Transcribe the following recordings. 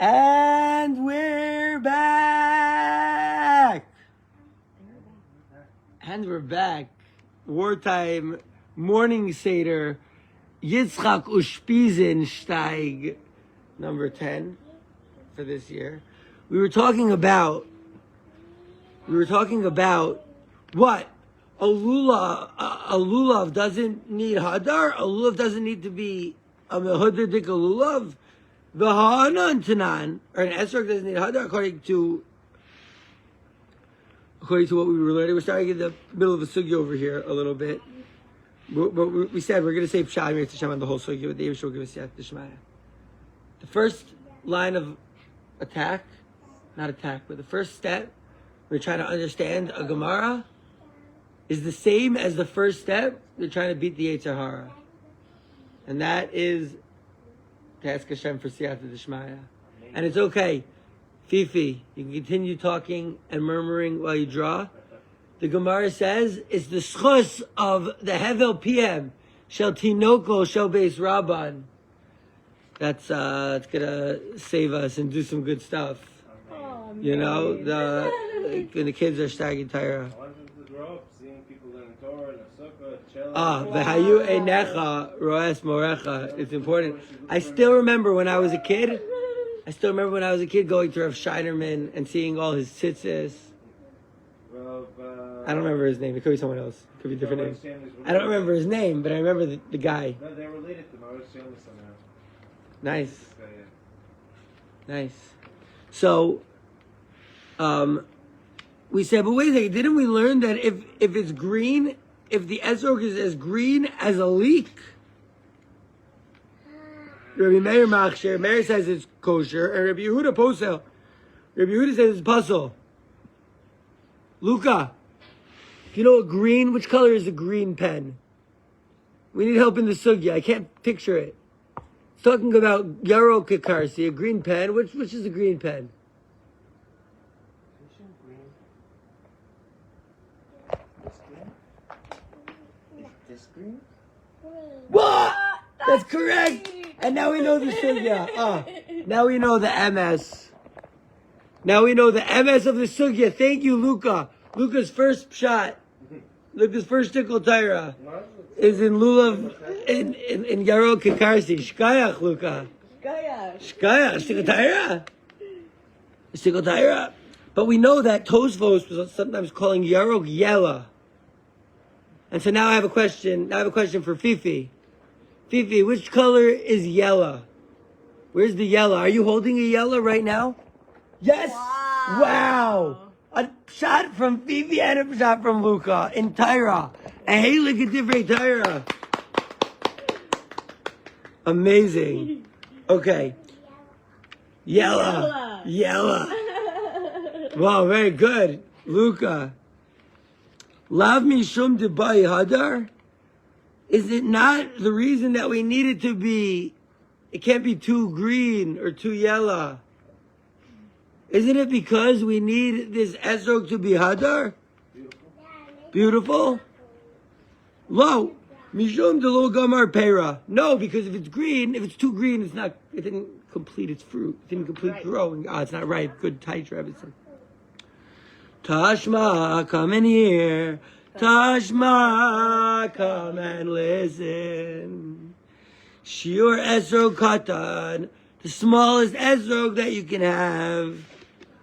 And we're back. And we're back. Wartime morning Seder. Yitzchak Ushpizin Shteig, number 10 for this year. We were talking about what? A lulav doesn't need hadar. A lulav doesn't need to be a mehudadik lulav. The ha'anan tanan, or an esrog doesn't need hadar according to what we were learning. We're starting in the middle of the sugya over here a little bit. But we said we're going to say pshat and Hashem on the whole sugya, but the Yeshua will give us the Shemaya. The first line of attack, but the first step, we're trying to understand a Gemara, is the same as the first step. They're trying to beat the Yetzer Hara. And that is to ask Hashem for siyata d'shmaya. And it's okay. Fifi, you can continue talking and murmuring while you draw. The Gemara says it's the schus of the Hevel PM, Shel Tinoko, Shel Beis Rabban. That's it's gonna save us and do some good stuff. Oh, you know, when the kids are staggering Torah. V'hayu einecha roes morecha. It's important. I still remember when I was a kid going to Rav Scheinerman and seeing all his tzitzis. I don't remember his name. It could be someone else. It could be a different name. I don't remember his name, but I remember the guy. No, they're related to Maurice somehow. Nice. Nice. So, we said, but wait a second, didn't we learn that if it's green, if the esrog is as green as a leek, Rabbi Meir Machsher, Meir says it's kosher, and Rabbi Yehuda posel. Rabbi Yehuda says it's puzzle. Luca, do you know a green? Which color is a green pen? We need help in the sugya. I can't picture it. It's talking about Yaro Kikarsi, a green pen. Which is a green pen? This green? What? That's correct. And now we know the sugya. Now we know the MS. Now we know the MS of the sugya. Thank you, Luca. Luca's first shot. Luca's first tickle Torah is in Lulav in Yaro Kikarsi. Shkayach, Luca. Shkayach. Tickle Torah. But we know that Tosfos was sometimes calling Yarok Yella. And so now I have a question. For Fifi. Fifi, which color is yellow? Where's the yellow? Are you holding a yellow right now? Yes. Wow. A shot from Fifi and a shot from Luca in Tyra. A Haley Gedivrei Tyra. Amazing. Okay. Yellow. Wow, very good. Luca. Lav mishum debai hadar. Is it not the reason that we need it to be, it can't be too green or too yellow? Isn't it because we need this esrog to be hadar? Beautiful? Lo, mishum de lo gamar pera. No, because if it's too green, it didn't complete its fruit. It didn't complete growing. It's not ripe. Good tight, Rebbetzin. Tashma, come in here. Tashma, come and listen. Shiur esrog katan, the smallest esrog that you can have.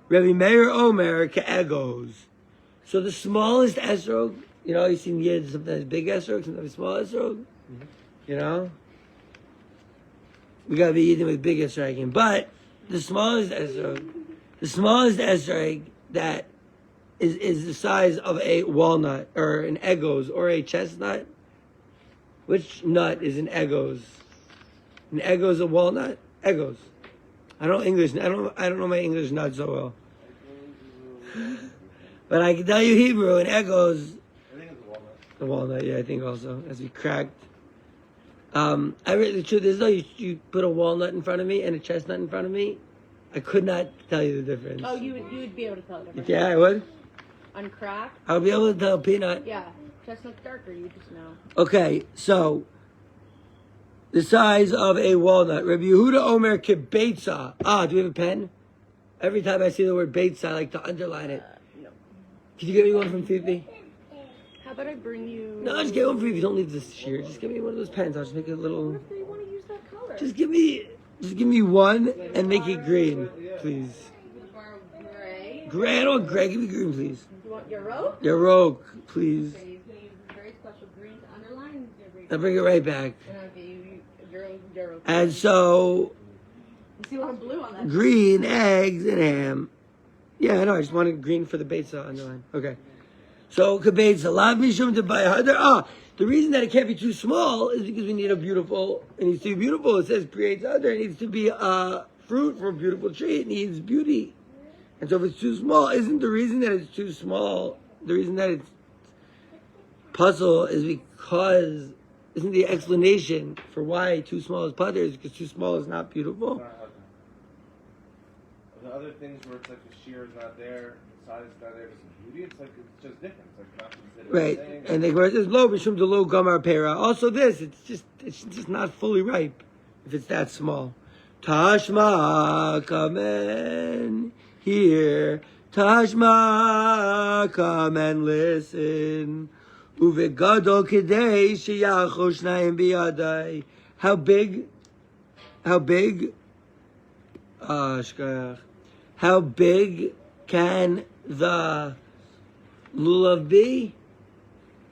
Rabbi Meir Omer ke'egos. So the smallest esrog, you know, you've seen yid sometimes big esrog, sometimes small esrog. You know, we gotta be eating with big esrog. But the smallest esrog that is the size of a walnut or an egos or a chestnut. Which nut is an egos? An egos a walnut? Egos. I don't know my English not so well. But I can tell you Hebrew and egos. I think it's a walnut. The walnut, yeah, I think also, as we cracked. The truth is though, you put a walnut in front of me and a chestnut in front of me, I could not tell you the difference. Oh, you would be able to tell the difference. Yeah, I would. On crack? I would be able to tell peanut. Yeah, chestnut's darker. You just know. Okay, so the size of a walnut. Rabbi Yehuda Omer Kebeitza. Do we have a pen? Every time I see the word beitza, I like to underline it. No. Can you get me one from Fifi? How about I bring you? No, just get one from Fifi. Don't leave this shiur. Just give me one of those pens. I'll just make it a little. What if they want to use that color? Just give me one and make it green, please. Borrow gray. Gray, I don't want gray. Give me green, please. You want your rope? Yarok, please. Okay, he's gonna use this very special green to underline. I'll bring it right back. And I'll give you your rope. And so, You see a lot of blue on that. green, eggs, and ham. Yeah, I know. I just wanted green for the beitza underline. Okay. So, kabeitza. Lav mishum to buy hadar. The reason that it can't be too small is because we need a beautiful, it needs to be beautiful. It says creates other. It needs to be a fruit for a beautiful tree. It needs beauty. And so if it's too small, isn't the reason that it's too small, the reason that it's puzzle is because, isn't the explanation for why too small is putter is because too small is not beautiful? The other things where it's like the shear is not there, the size is not there, there's beauty, it's just different. It's like not considered Right. the same. And the Gemara says, lo, b'shum de lo gamar pera. Also this, it's just not fully ripe if it's that small. Tashma, come and hear. Tashma, come and listen. Uvegadol kedei sheyacho shnayim biyadai. How big? Shkayach. How big can the lulav be?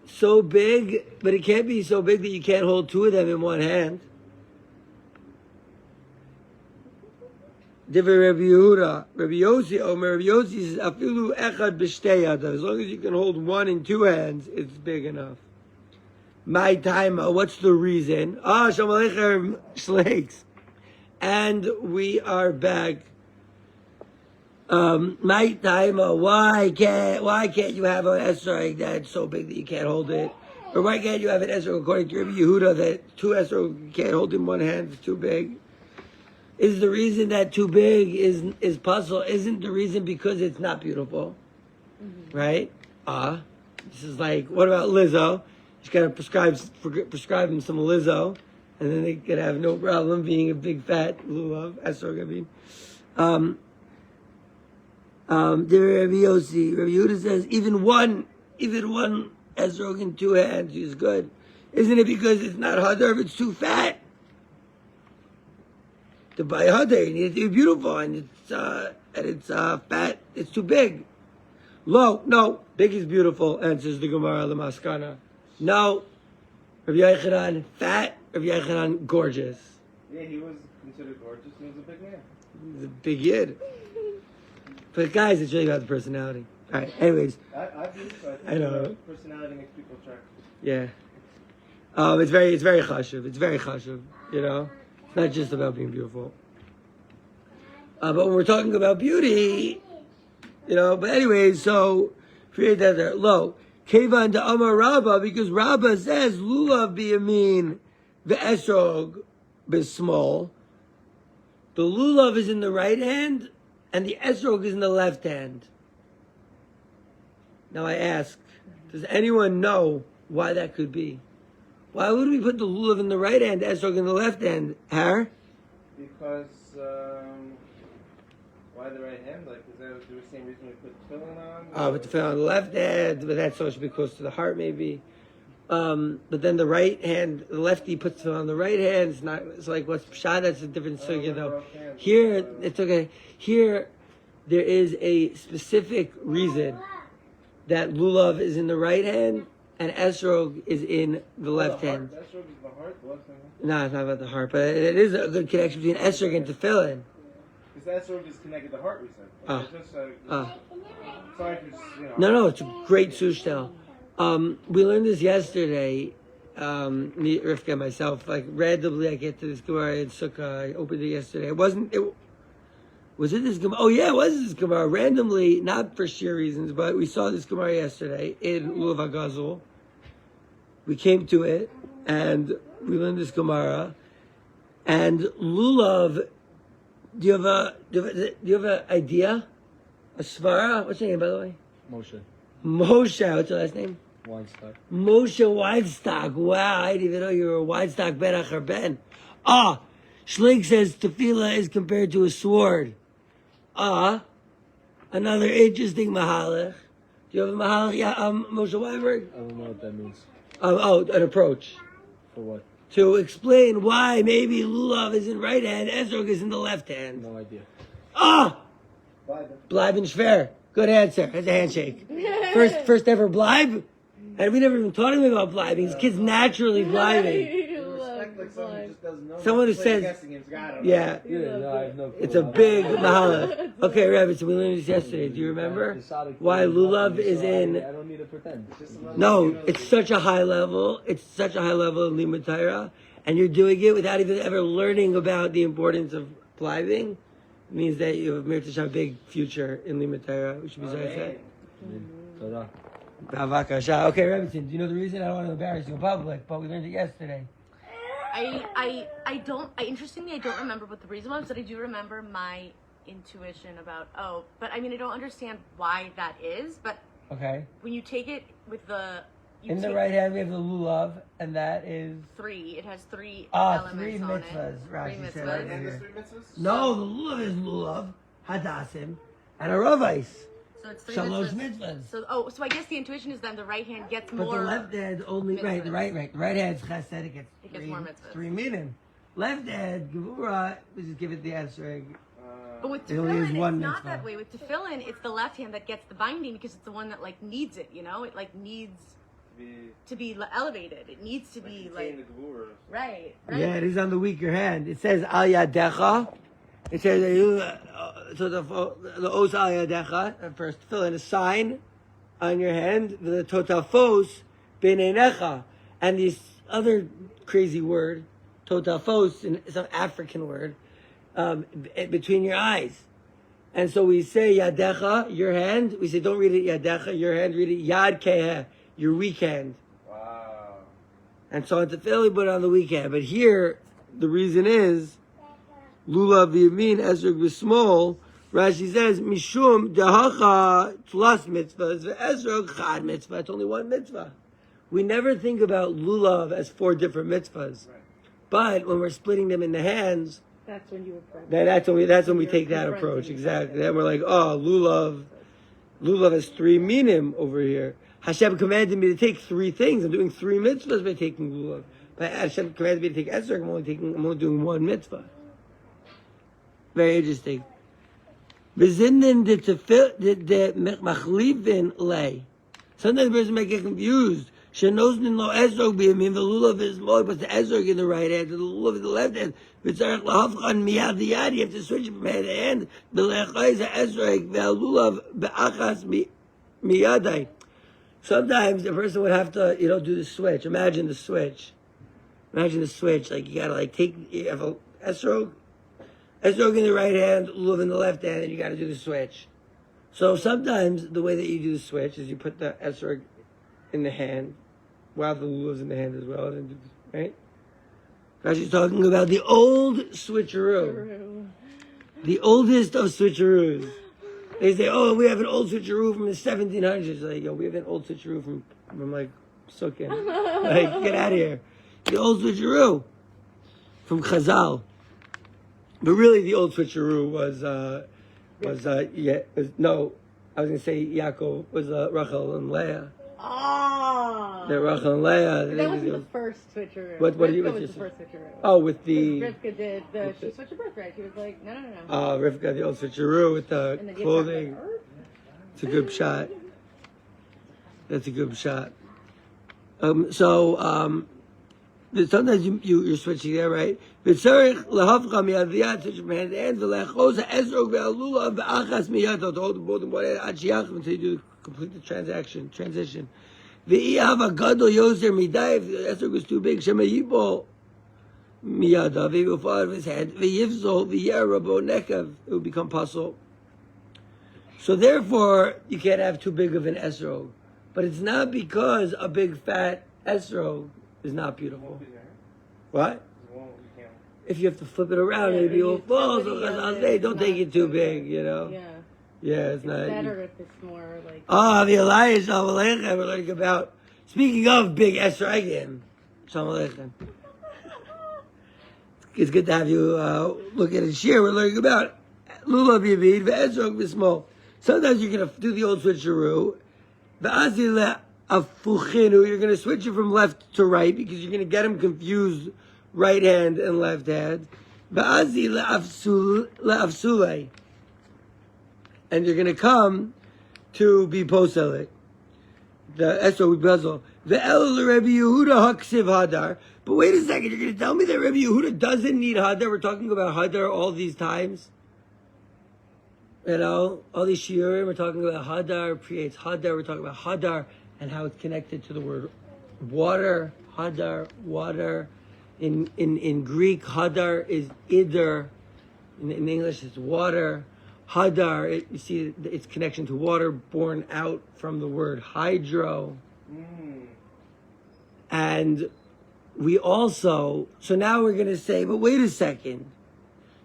So big, but it can't be so big that you can't hold two of them in one hand. Divrei Rabbi Yehuda, Rabbi Yossi, Omer, Rabbi Yossi says, "Afilu echad b'shtei yadav." As long as you can hold one in two hands, it's big enough. My time. What's the reason? Shalom aleichem, shleigs. And we are back. My time. Why can't you have an esrog that's so big that you can't hold it? Or why can't you have an esrog according to Rabbi Yehuda that two esrog you can't hold in one hand? It's too big. Is the reason that too big is puzzle? Isn't the reason because it's not beautiful, right? This is like, what about Lizzo? She's got to prescribe him some Lizzo, and then they could have no problem being a big fat lulav. Esrog, I mean. Rabbi Yossi, Rabbi Yehuda says even one esrog in two hands is good. Isn't it because it's not hadar if it's too fat? To buy hadar, you need it to be beautiful, and it's fat. It's too big. No, big is beautiful. Answers the Gemara the Maskana. No, Rabbi Yochanan fat. Rabbi Yochanan gorgeous. Yeah, he was considered gorgeous and he was a big man. He's a big yid. But guys, it's really about the personality. All right. Anyways, I think so. I know. Personality makes people attractive. yeah. It's very chashuv. It's very chashuv. You know, it's not just about being beautiful. But when we're talking about beauty, you know. But anyways, so create that there. Lo kevan de amar Rabba, because Rabba says lulav biyamin ve'esrog bismol. The lulav is in the right hand, and the esrog is in the left hand. Now I ask, does anyone know why that could be? Why would we put the lulav in the right hand, esrog in the left hand? Har? Because, why the right hand? Like, is that the same reason we put tefillin on? Put the tefillin on the left hand, but that's so it should be close to the heart, maybe. But then the right hand, the lefty puts it on the right hand. It's not. It's like what's pshat. That's a different sugya, though. Here, it's okay. Here, there is a specific reason that lulav is in the right hand and esrog is in the left hand. Esrog is the heart, the left hand. No, it's not about the heart, but it is a good connection between esrog and tefillin. Because esrog is connected to the heart, we said. Like, sorry for just, No, it's a great sushtel. We learned this yesterday. Me, Rivka, and myself, like randomly, I get to this Gemara in Sukkah. I opened it yesterday. Was it this Gemara? Oh yeah, it was this Gemara. Randomly, not for sheer reasons, but we saw this Gemara yesterday in Lulav hagazul. We came to it, and we learned this Gemara. And lulav, do you have an idea? A svara? What's your name, by the way? Moshe. Moshe. What's your last name? Weinstock. Moshe Weinstock. Wow, I didn't even know you were a Weinstock Ben Achar Ben. Schlig says tefillah is compared to a sword. Another interesting mahalach. Do you have a mahalach, Moshe Weinberg? I don't know what that means. An approach. For what? To explain why maybe Lulav is in right hand, Ezrog is in the left hand. No idea. Bleib schwer. Good answer. That's a handshake. First ever bleib? And we never even taught him about bleibing. His kid's naturally bleibing. Respect like someone who just doesn't know. Someone who Play says- guessing games, got him. Yeah. No, I have no clue. It's a big mahala. Okay, Rabbi, so we learned this yesterday. Do you remember why Lulav is in... I don't need to pretend. No, it's such a high level. It's such a high level in Limud Torah, and you're doing it without even ever learning about the importance of bleibing. It means that you have a big future in Limud Torah, which should be very sad. Okay, Remington, do you know the reason? I don't want to embarrass you in public, but we learned it yesterday. Interestingly, I don't remember what the reason was, but I do remember my intuition about, but I mean, I don't understand why that is, but Okay. when you take it with the... In the right hand, we have the Lulav, and that is... It has three three elements on mitzvahs, it. Rashi said Three right mitzvahs. And here. there's 3 mitzvahs? No, the Lulav is Lulav, Hadassim, and a Ravais. So it's three Shalosh mitzvahs. mitzvahs. So I guess the intuition is then the right hand gets But more... the left hand only... Right, the right. The right hand's chesed, it gets It gets more mitzvahs. 3 minim. Left hand, Gevurah, we just give it the answer. But with It only is tefillin, one it's not mitzvah. that way. With tefillin, it's the left hand that gets the binding because it's the one that like needs it. You know, it like needs to be elevated. It needs to be like the gevurah. right. Yeah, it is on the weaker hand. It says Al Yadecha. It says so the Os Al Yadecha. First, fill in a sign on your hand. The Totafos Beinenecha, and this other crazy word, Totafos, some African word, between your eyes. And so we say Yadecha, your hand. We say don't read it Yadecha, your hand. Read it Yad Keheh, your weak hand. Wow. And so it's a fairly put on the weekend. But here, the reason is, Lulav v'yamin, Ezrog v'smol, Rashi says, Mishum dehacha tlas mitzvahs, v'ezrog chad mitzvah. It's only one mitzvah. We never think about Lulav as 4 different mitzvahs. Right. But when we're splitting them in the hands, That's when you approach. that's when we take that approach. Exactly. Then we're like, Lulav has 3 minim over here. Hashem commanded me to take 3 things. I'm doing 3 mitzvahs by taking Lulav. But Hashem commanded me to take Ezra. I'm only doing 1 mitzvah. Very interesting. Sometimes the person might get confused. The Lulav is more, but the Ezra in the right hand, and the Lulav in the left hand. You have to switch it from hand to hand. Sometimes the person would have to, do the switch. Imagine the switch. Like you gotta you have a esrog in the right hand, lulav in the left hand, and you gotta do the switch. So sometimes the way that you do the switch is you put the esrog in the hand, while the lulav's in the hand as well, right? Rashi's talking about the old switcheroo. The oldest of switcheroos. They say, we have an old switcheroo from the 1700s. Like, we have an old switcheroo from like, Sukkot. Like, get out of here. The old switcheroo from Chazal. But really, the old switcheroo was I was going to say Yaakov was Rachel and Leah. The Rachel and Leah. That wasn't the first switcheroo. What do you Rivka was was the first switcheroo. Oh, with the... Rivka did she switched her birthright. She was like, no. Rivka, the old switcheroo with the And then Yitzhak clothing. was like, It's a good shot. That's a good shot. Sometimes you're switching there, right? Switch from hand to hand, to hold them both in one hand, until you complete the transition. If the esrog was too big, Shema Yibol miyadav, he will fall out of his hand. It will become puzzle. So therefore, you can't have too big of an esrog. But it's not because a big fat esrog is not beautiful. What? If you have to flip it around, maybe it will fall. So I'll say, don't take it too big, Yeah, it's not. better if it's more like. We're learning about Speaking of big esrogim, Shalom Aleichem. It's good to have you look at a shiur. We're learning about Lulav Yavid ve'esrog v'smol. Sometimes you're going to do the old switcheroo. Ve'azi le'afuchinu. You're going to switch it from left to right because you're going to get them confused, right hand and left hand. Ve'azi le'afsulei. And you're going to come to be poselet. The esrog bezel. Ve'el Rabbi Yehuda haksiv hadar. But wait a second, you're going to tell me that Rabbi Yehuda doesn't need hadar? We're talking about hadar all these times. You know, all these shiurim, we're talking about hadar, creates hadar. We're talking about hadar and how it's connected to the word water. Hadar, water. In Greek, hadar is ider. In English, it's water. Hadar, you see its connection to water, born out from the word hydro. And we also, so now we're going to say, but wait a second.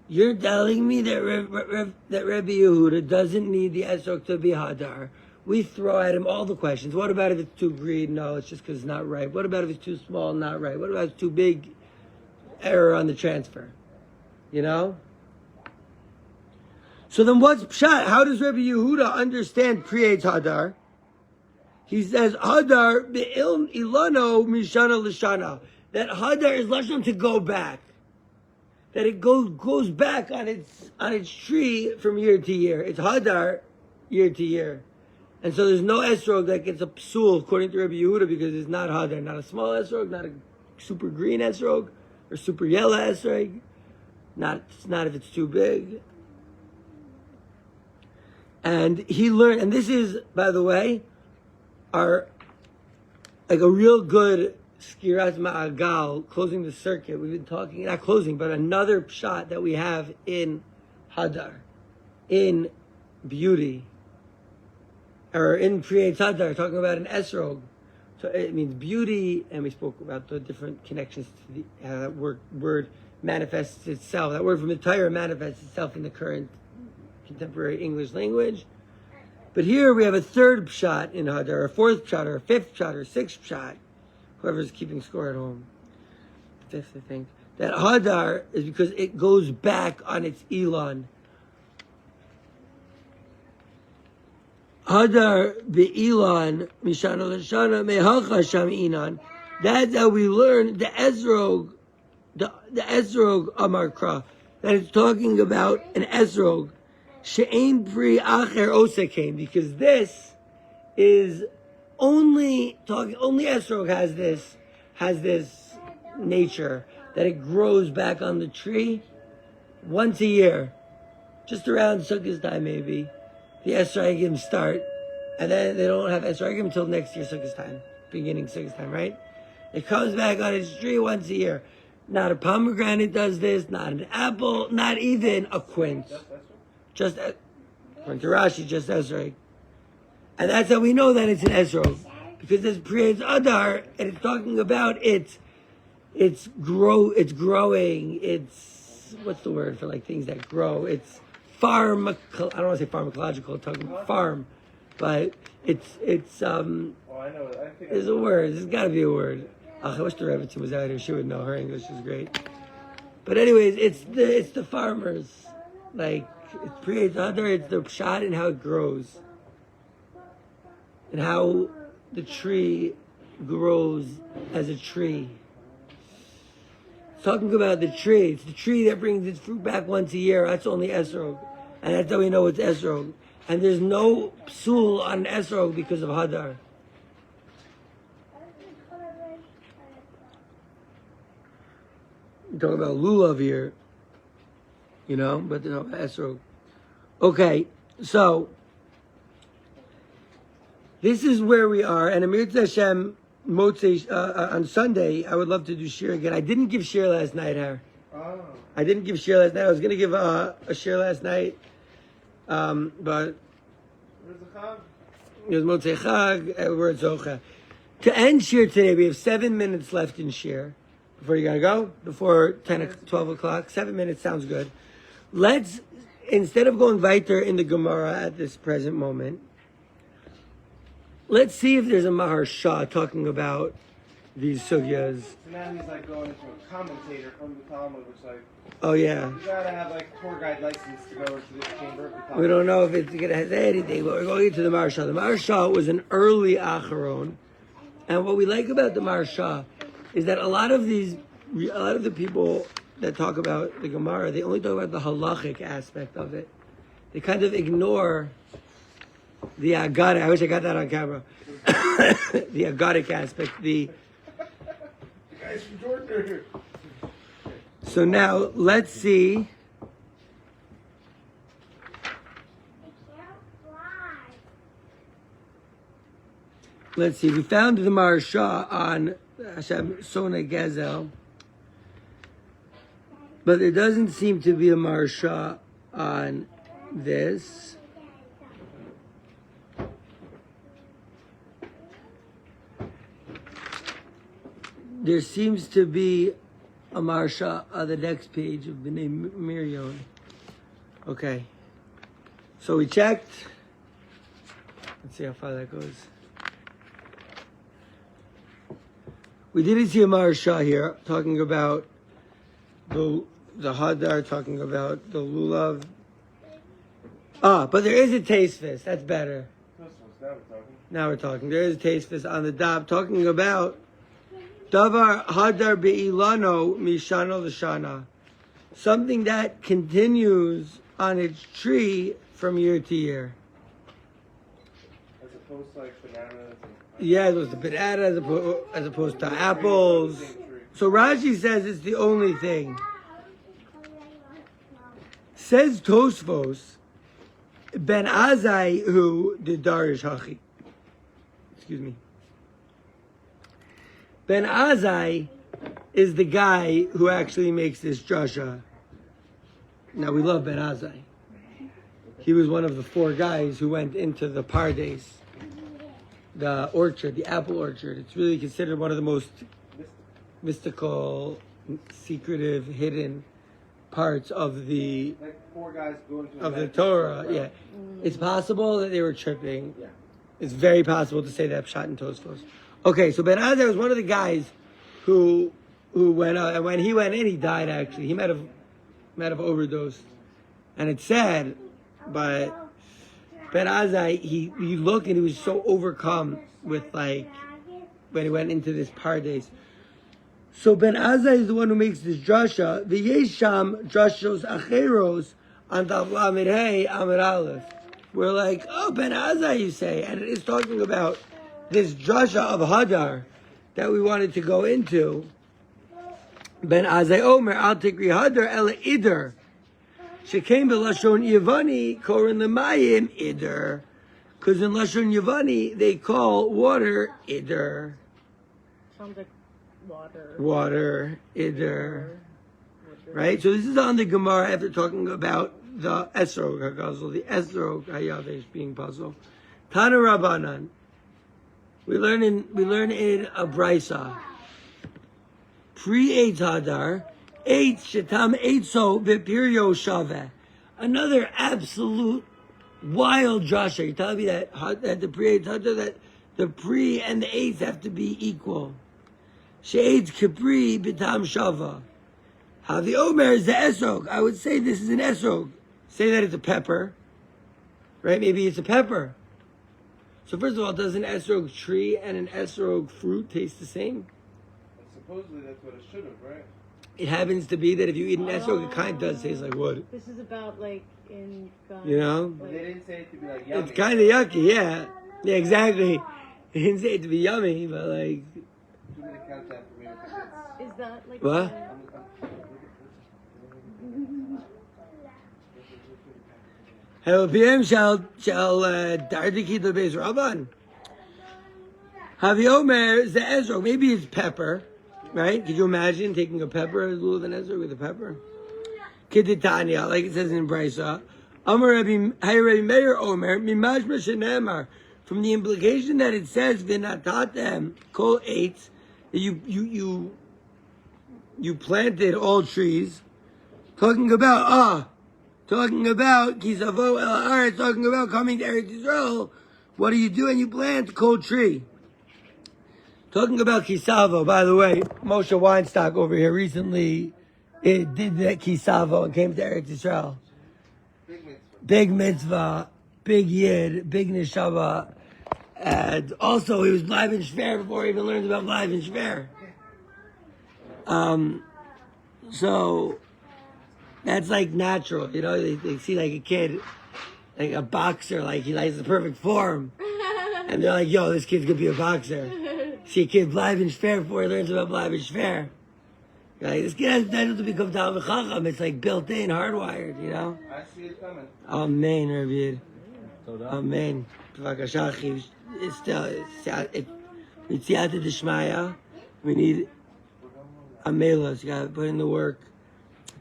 You're telling me that Rabbi Yehuda doesn't need the esrog to be hadar. We throw at him all the questions. What about if it's too green? No, it's just because it's not right. What about if it's too small? Not right. What about if it's too big? Error on the transfer. You know? So then what's pshat? How does Rabbi Yehuda understand creates hadar? He says, hadar be'il ilano mishana l'shana. That hadar is lashon to go back. That it goes back on its tree from year to year. It's hadar year to year. And so there's no esrog that gets a psul according to Rabbi Yehuda because it's not hadar. Not a small esrog, not a super green esrog, or super yellow esrog. Not if it's too big. And he learned, and this is, by the way, our like a real good skirat ma'agal, closing the circuit. We've been talking, not closing, but another pshat that we have in hadar, in beauty, or in creates hadar, talking about an esrog. So it means beauty, and we spoke about the different connections to the how that word manifests itself. That word from the Torah manifests itself in the current contemporary English language. But here we have a third pshat in hadar, a fourth pshat, or a fifth pshat, or sixth pshat. Whoever's keeping score at home. Fifth, I think. That hadar is because it goes back on its elon. Hadar be'elon mishana l'shana mehacha sham inan. That's how we learn the esrog, the esrog amarkra. That it's talking about an esrog. She'ein pri acher osekein, because this is only esrog has this nature that it grows back on the tree once a year, just around Sukkot time maybe. The esrogim start, and then they don't have esrogim until next year Sukkot time, beginning Sukkot time, right? It comes back on its tree once a year. Not a pomegranate does this, not an apple, not even a quince. Just, according to Rashi, just esrog. And that's how we know that it's an esrog. Because this creates adar, and it's talking about it's growing, it's, what's the word for like things that grow? It's I don't want to say pharmacological, I'm talking about farm. But it's Oh, I know. I think there's a word, there's gotta be a word. I wish the Rebbe was out here, she would know, her English is great. But anyways, it's the farmers. Like, it creates other, it's the pshat and how it grows. And how the tree grows as a tree. Talking about the tree, it's the tree that brings its fruit back once a year. That's only esrog. And that's how we know it's esrog. And there's no psul on esrog because of hadar. We're talking about lulav here. You know, but there's no esrog. Okay, so this is where we are, and Amir Hashem Motzei on Sunday. I would love to do shiur again. I didn't give shiur last night, Har. Oh. I didn't give shiur last night. I was going to give a shiur last night, but Where's the chag? it was Motzei Chag. We're at Zocha. To end shiur today, we have 7 minutes left in shiur. Before you gotta go, before 12 o'clock. 7 minutes sounds good. Let's, instead of going veiter in the Gemara at this present moment, let's see if there's a Maharsha talking about these sugyas. So now he's like going into a commentator from the Talmud, which like Oh yeah. you gotta have like tour guide license to go into this chamber of the Talmud. We don't know if it's going to say anything, but we're going into the Maharsha. The Maharsha was an early Acharon, and what we like about the Maharsha is that a lot of the people that talk about the Gemara, they only talk about the halachic aspect of it. They kind of ignore the agadic. I wish I got that on camera. The agadic aspect. The guys from Jordan are here. So now let's see. Let's see. We found the Maharsha on Hashem Sona Gezel, but there doesn't seem to be a Maharsha on this. There seems to be a Maharsha on the next page of B'nai Miriam. Okay. So we checked. Let's see how far that goes. We didn't see a Maharsha here talking about the Hadar, talking about the Lulav. But there is a Taisvis. That's better. Now we're talking. There is a Taisvis on the Dab talking about Davar Hadar Be'ilano Mishana L'Shana. Something that continues on its tree from year to year. As opposed to like bananas and Yeah, it was the banana as opposed to apples. So Rashi says it's the only thing. Says Tosfos, Ben Azai who did Darish Hachi. Excuse me. Ben Azai is the guy who actually makes this drasha. Now we love Ben Azai. He was one of the 4 guys who went into the Pardes, the orchard, the apple orchard. It's really considered one of the most mystical, secretive, hidden parts of the like 4 guys going to of the Torah. Yeah, it's possible that they were tripping. Yeah. It's very possible to say that PASHUT and Tosfos. Okay, so Ben Azai was one of the guys who went out, and when he went in, he died. Actually, he might have overdosed, and it's sad, but Ben Azai, he looked and he was so overcome with like when he went into this Pardes. So Ben Azai is the one who makes this drasha. The Yesham drashos acheros on Tav Hey Amir Aleph. We're like, oh, Ben Azai, you say, and it is talking about this drasha of Hadar that we wanted to go into. Ben Azai Omer al tikri Hadar el Ider. She came to Lashon Yavani, Korin Lemayim Ider. Because in Lashon Yavani, they call water Ider. Sounds like water. Water Ider. Right? So this is on the Gemara after talking about the Esrog hagazul, the Esrog hayavesh being puzzle. Tana Rabbanan. We learn in a brisa. Pre-Eitz Hadar. Eitz shetam eitzo bepirio shaveh. Another absolute wild drasha. You're telling me that the pre-Eitz Hadar, that the pre and the eitz have to be equal. She'etz kipri b'tam shava. Havi omer is the esrog. I would say this is an esrog. Say that it's a pepper, right? Maybe it's a pepper. So first of all, does an esrog tree and an esrog fruit taste the same? And supposedly that's what it should have, right? It happens to be that if you eat an esrog, it kind of does taste like wood. This is about like in You know? But they didn't say it to be like yummy. It's kind of yucky, yeah. Yeah, exactly. They didn't say it to be yummy, but like... Too many count that for me with the kids. Is that like What? Helpim shall dardiki the base rabban. Havi omer the ezrog. Maybe it's pepper, right? Could you imagine taking a pepper as little than ezrog with a pepper? Kiditanya, like it says in Brisa. Amar Rabbi Meir Omer mimashma shenemar. From the implication that it says v'natatem kol eitz, you planted all trees. Talking about kisavo el haaretz, talking about coming to Eretz Yisrael. What do? You plant a cold tree. Talking about Kisavo, by the way, Moshe Weinstock over here recently did that Kisavo and came to Eretz Yisrael. Big mitzvah, big yid, big neshama. And also he was live in Shver before he even learned about live in Shver. So that's like natural, you know, they see like a kid, like a boxer, like he likes the perfect form. And they're like, yo, this kid's gonna be a boxer. See a kid live in Shver before he learns about live in Shver. Like, this kid has potential to become Talmid Chacham. It's like built in, hardwired, you know? I see it coming. Amen, Rabbi. Toda. Amen. B'vakasha, it's still, it's Yata D'Shmaya. We need Amelas. You gotta put in the work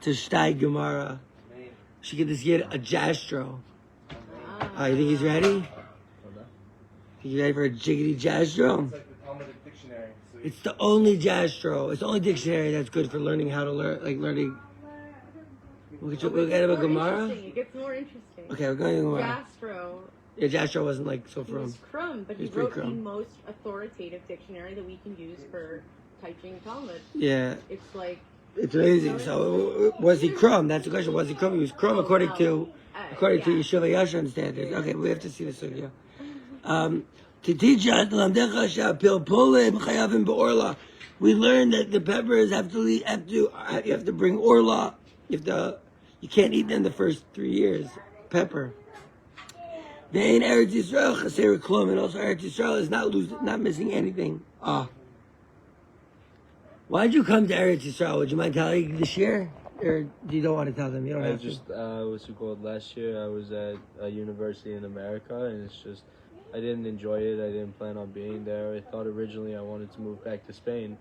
to shteig Gemara. She get this kid a jastro. You think he's ready? Toda. Think he's ready for a jiggity jastro? It's like the Talmudic dictionary. So It's the only jastro. It's the only dictionary that's good for learning how to learn, like learning. We'll get about Gemara. It gets more interesting. Okay, we're going to Gemara. Jastro, Yeah, jastro wasn't like so he from. was crumb, but he He's pretty wrote the crumb. most authoritative dictionary that we can use for teaching Talmud. Yeah, It's like it's amazing. So was he crumb? That's the question. Was he crumb? He was crumb according to Yeshiva Yashan standards. Okay, we have to see this sugya. To teach us, we learned that the peppers you have to bring orla. You can't eat them the first 3 years. Pepper. They ain't Eretz Yisrael chaser klum, and also Eretz Yisrael is not missing anything. Why'd you come to Eretz Yisrael? Would you mind telling the shiur, or you don't want to tell them? You don't I have just, to. what's it called? Last year I was at a university in America, and it's just, I didn't enjoy it. I didn't plan on being there. I thought originally I wanted to move back to Spain,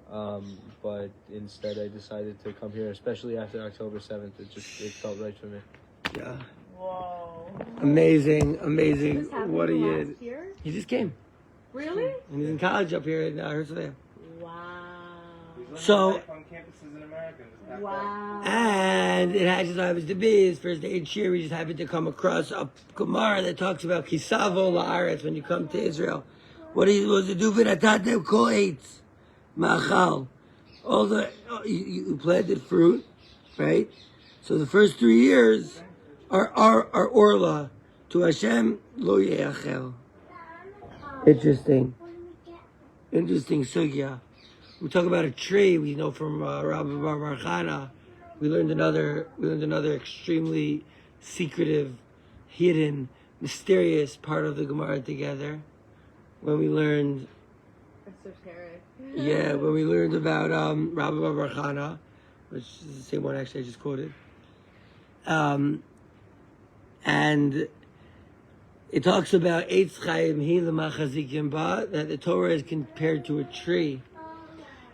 but instead I decided to come here, especially after October 7th. It felt right for me. Yeah. whoa. Amazing. This happened What a last yid. year? He just came. Really? And he's in college up here in Herenstein. Wow. So- life on campuses in America. Just back Wow. And it had just happens to be his first day in shiur. We just happened to come across a Gemara that talks about Kisavo La'aretz when you come to Israel. What are you supposed to do for the tatem kol eitz ma'achal? All the you planted fruit, right? So the first 3 years are orla to Hashem lo yeachel. Interesting sugya. We talk about a tree. We know from Rabbi Bar Marchana. We learned another extremely secretive, hidden, mysterious part of the Gemara together. When we learned, Esoteric. when we learned about Rabbi Bar Marchana, which is the same one actually I just quoted. And it talks about Eitz Chaim Hi L'Machazikim Ba, that the Torah is compared to a tree.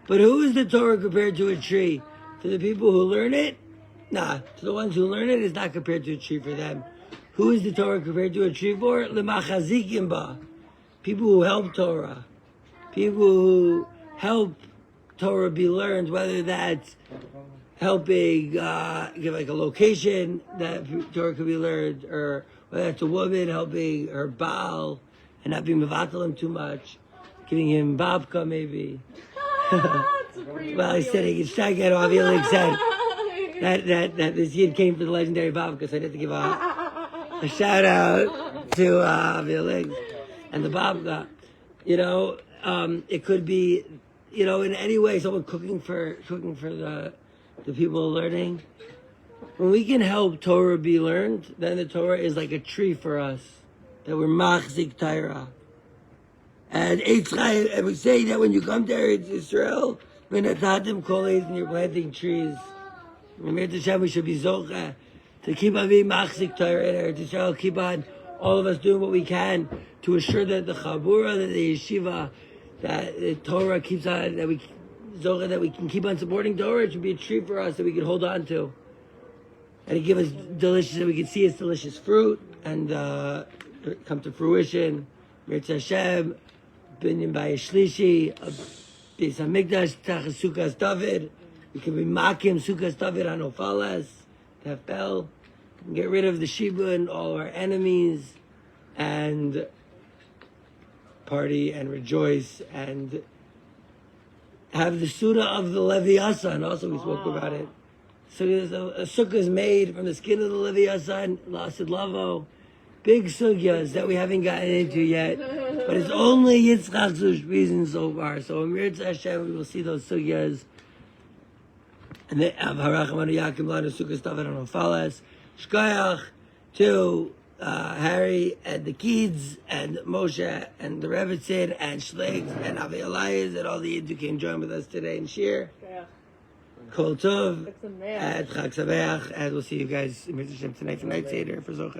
But who is the Torah compared to a tree? To the people who learn it? Nah, to the ones who learn it, it's not compared to a tree for them. Who is the Torah compared to a tree for? L'Machazikim Ba. People who help Torah. People who help Torah be learned, whether that's helping give like a location that Torah could be learned, or whether that's a woman helping her Baal and not being mevatel him too much, giving him babka maybe. Well, I said he can strike at Avialik said that this yid came for the legendary babka, so I had to give a shout out to Avialik and the babka. You know, it could be, you know, in any way, someone cooking for the people learning. When we can help Torah be learned, then the Torah is like a tree for us, that we're machzik Torah. And Eitz Chaim, and we say that when you come to Eretz Yisrael, when atatim koles and you're planting trees, we should be zocha to keep on being machzik Torah in Eretz Yisrael. Keep on, all of us doing what we can to assure that the chabura, that the yeshiva, that the Torah keeps on, that we zocha, that we can keep on supporting Torah. It should be a tree for us that we can hold on to, and to give us delicious, that we can see its delicious fruit and come to fruition. Mirza Hashem. Binyan by Shlishi, Beis Hamikdash, Tachas Sukkos David. We can be makim Sukkos David on Ophalas, Tefel. We can get rid of the Shiba and all our enemies, and party and rejoice and have the Suda of the Leviathan. Also, we spoke about it. So there's a sukkah is made from the skin of the Leviathan, Lasid Lavo. Big sugyas that we haven't gotten into yet. But it's only Yitzchak's reason so far. So Amir Hashem, we will see those sugyas. And then Harachamanu Yakim Lanu Sukkah stuff I don't know Falas. Shkoyach to Harry and the kids and Moshe and the Revitzin and Shteig and Avi Elias and all the Yid who came join with us today in Shiur. Kol Tov, and Chag Sameach, and we'll see you guys in Mitzvah tonight for Night Seder for Zochar.